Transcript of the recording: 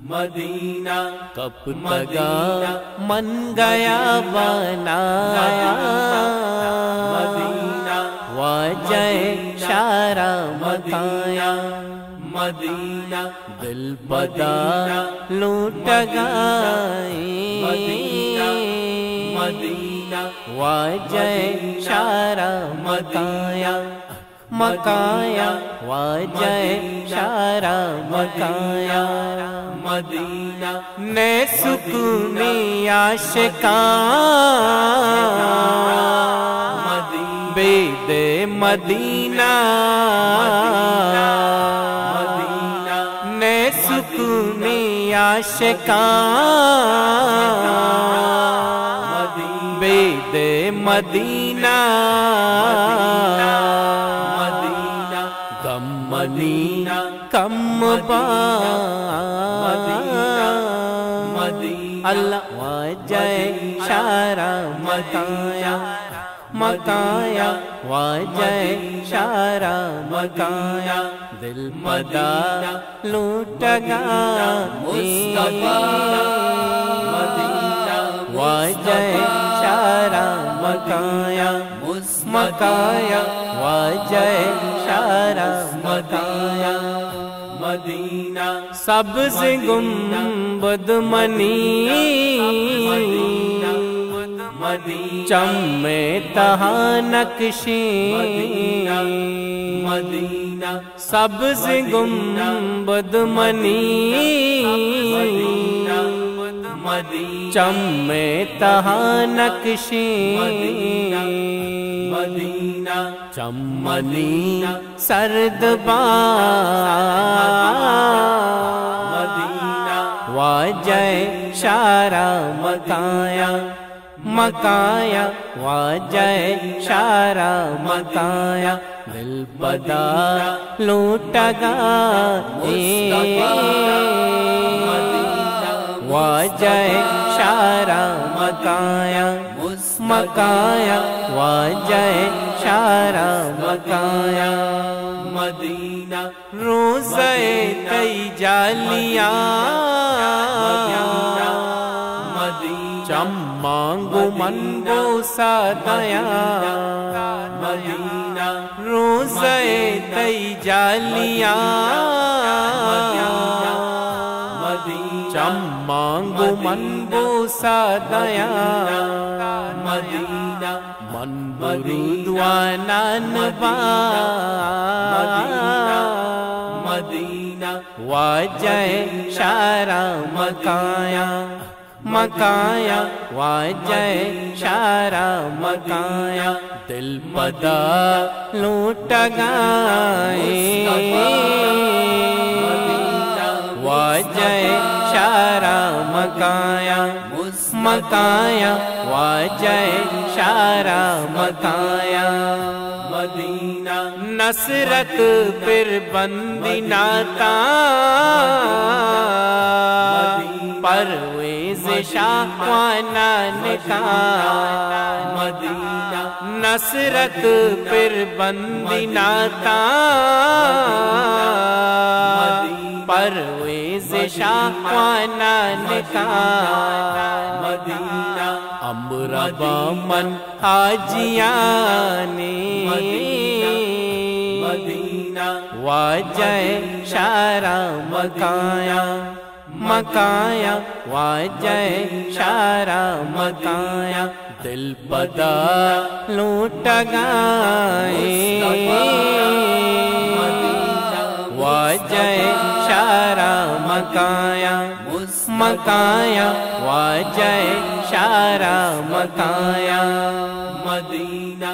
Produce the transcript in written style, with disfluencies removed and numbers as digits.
مدینہ کب تگا من گیا بنایا مدینہ واجہ شارع مکایا مدینہ دل بدا لوٹ گئی مدینہ واجہ شارع مکایا مکایا واجہ شارع مکایا مدینہ نے سکونی عاشقاں بید مدینہ نے سکونی عاشقاں بید مدینہ غم مدینہ کم با اللہ واجہ شارع مکایا مکایا واجہ شارع مکایا دل بدا لوٹ گئی واجہ شارع مکایا مکایا واجہ شارع مکایا مدینہ سبز گنبد منی چم تہاں نقشی مدینہ سبز گنبد منی چم تہاں نقشی مدینہ چمنی سرد مدینہ واجہ شارع مکایا مکایا واجہ شارع مکایا دل بدا لوٹ گئی واجہ شارع مکایا مکایا واجہ شارع مکایا مدینہ روزہ کئی جالیاں چم مانگو من بوسا دیا مدینہ روزہ کئی جالیاں چم مانگو من بوسا دیا مدینہ من درود و ننبا مدینہ واجہ شارع مکایا مکایا واجہ شارع مکایا دل بدا لوٹ گئی واجہ شارع مکایا مکایا واجہ شارع مکایا مدینہ نصرت پر بندی ناتا پرویز شاہانہ نکاح مدینہ نصرت پر بندی ناتا پرویز شاہانہ نکاح مدینہ امربا من حاجیانی مدینہ واجہ شارع مکایا مکایا واجہ شارع مکایا دل بدا لوٹ گئی واجہ شارع مکایا مکایا واجہ شارع مکایا مدینہ